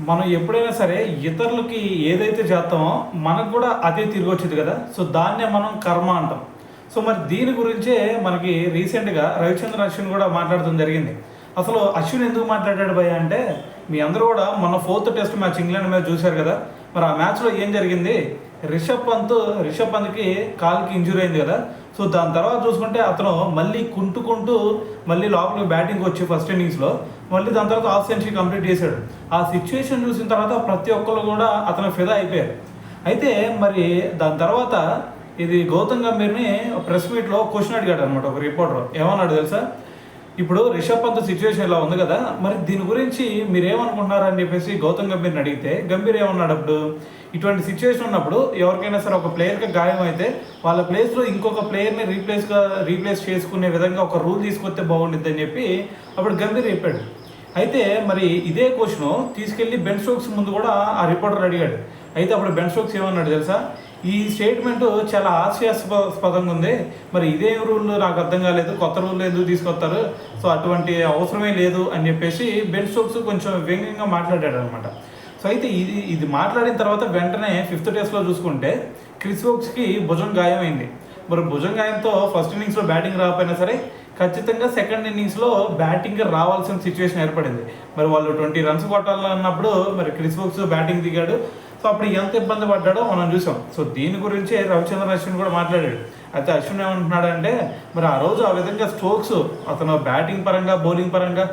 మనం ఎప్పుడైనా సరే ఇతరులకి ఏదైతే చేస్తామో మనకు కూడా అదే తిరిగి వచ్చేది కదా. సో దాన్నే మనం కర్మ అంటాం. సో మరి దీని గురించే మనకి రీసెంట్గా రవిచంద్రన్ అశ్విన్ కూడా మాట్లాడడం జరిగింది. అసలు అశ్విన్ ఎందుకు మాట్లాడాడు భయ్య అంటే, మీ అందరూ కూడా మొన్న 4th టెస్ట్ మ్యాచ్ ఇంగ్లాండ్ మీద చూశారు కదా. మరి ఆ మ్యాచ్లో ఏం జరిగింది, రిషబ్ పంత్కి కాలుకి ఇంజురీ అయింది కదా. సో దాని తర్వాత చూసుకుంటే అతను మళ్ళీ కుంటుకుంటూ మళ్ళీ లోపలికి బ్యాటింగ్ వచ్చి ఫస్ట్ ఇన్నింగ్స్లో మళ్ళీ దాని తర్వాత హాఫ్ సెంచరీ కంప్లీట్ చేశాడు. ఆ సిచ్యువేషన్ చూసిన తర్వాత ప్రతి ఒక్కరు కూడా అతను ఫిదా అయిపోయారు. అయితే మరి దాని తర్వాత ఇది గౌతమ్ గంభీర్ని ప్రెస్ మీట్లో క్వశ్చన్ అడిగాడు అనమాట ఒక రిపోర్టర్. ఏమన్నాడు తెలుసా, ఇప్పుడు రిషబ్ పంత్ సిచ్యువేషన్ ఇలా ఉంది కదా, మరి దీని గురించి మీరేమనుకుంటున్నారు అని చెప్పేసి గౌతమ్ గంభీర్ని అడిగితే గంభీర్ ఏమన్నాడు, అప్పుడు ఇటువంటి సిచ్యువేషన్ ఉన్నప్పుడు ఎవరికైనా సరే ఒక ప్లేయర్కి గాయం అయితే వాళ్ళ ప్లేస్లో ఇంకొక ప్లేయర్ని రీప్లేస్ చేసుకునే విధంగా ఒక రూల్ తీసుకొస్తే బాగుంటుంది అని చెప్పి అప్పుడు గంభీర్ చెప్పాడు. అయితే మరి ఇదే క్వశ్చన్ తీసుకెళ్ళి బెన్ స్టోక్స్ ముందు కూడా ఆ రిపోర్టర్ అడిగాడు. అయితే అప్పుడు బెన్ స్టోక్స్ ఏమన్నాడు తెలుసా, ఈ స్టేట్మెంట్ చాలా హాస్యాస్పదంగా ఉంది, మరి ఇదే రూల్ నాకు అర్థం కాలేదు, కొత్త రూల్ ఎందుకు తీసుకొస్తారు, సో అటువంటి అవసరమే లేదు అని చెప్పేసి బెన్ స్టోక్స్ కొంచెం వ్యంగ్యంగా మాట్లాడాడు అనమాట. సో అయితే ఇది మాట్లాడిన తర్వాత వెంటనే 5th టెస్ట్లో చూసుకుంటే క్రిస్ వోక్స్కి భుజం గాయమైంది. మరి భుజం గాయంతో ఫస్ట్ ఇన్నింగ్స్లో బ్యాటింగ్ రాకపోయినా సరే ఖచ్చితంగా సెకండ్ ఇన్నింగ్స్లో బ్యాటింగ్ రావాల్సిన సిచ్యువేషన్ ఏర్పడింది. మరి వాళ్ళు 20 రన్స్ కొట్టాలన్నప్పుడు మరి క్రిస్ వోక్స్ బ్యాటింగ్ దిగాడు. సో అప్పుడు ఎంత ఇబ్బంది పడ్డాడో మనం చూసాం. సో దీని గురించే రవిచంద్రన్ అశ్విన్ కూడా మాట్లాడాడు. అయితే అశ్విన్ ఏమంటున్నాడంటే, మరి ఆ రోజు ఆ విధంగా స్టోక్స్ అతను బ్యాటింగ్ పరంగా బౌలింగ్ పరంగా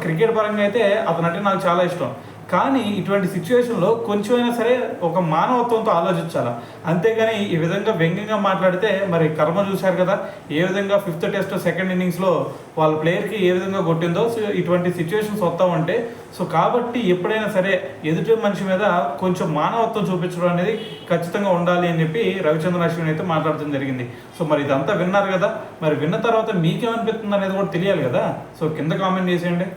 క్రికెట్ పరంగా అయితే అతనంటే నాకు చాలా ఇష్టం, కానీ ఇటువంటి సిచ్యువేషన్లో కొంచెమైనా సరే ఒక మానవత్వంతో ఆలోచించాలా, అంతేగాని ఈ విధంగా వ్యంగ్యంగా మాట్లాడితే మరి కర్మ చూశారు కదా ఏ విధంగా 5th టెస్ట్ సెకండ్ ఇన్నింగ్స్లో వాళ్ళ ప్లేయర్కి ఏ విధంగా కొట్టిందో. సో ఇటువంటి సిచ్యువేషన్స్ వస్తామంటే సో కాబట్టి ఎప్పుడైనా సరే ఎదుటి మనిషి మీద కొంచెం మానవత్వం చూపించడం అనేది ఖచ్చితంగా ఉండాలి అని చెప్పి రవిచంద్రన్ అశ్విన్ అయితే మాట్లాడటం జరిగింది. సో మరి ఇదంతా విన్నారు కదా, మరి విన్న తర్వాత మీకేమనిపిస్తుంది అనేది కూడా తెలియాలి కదా. సో కింద కామెంట్ చేసేయండి.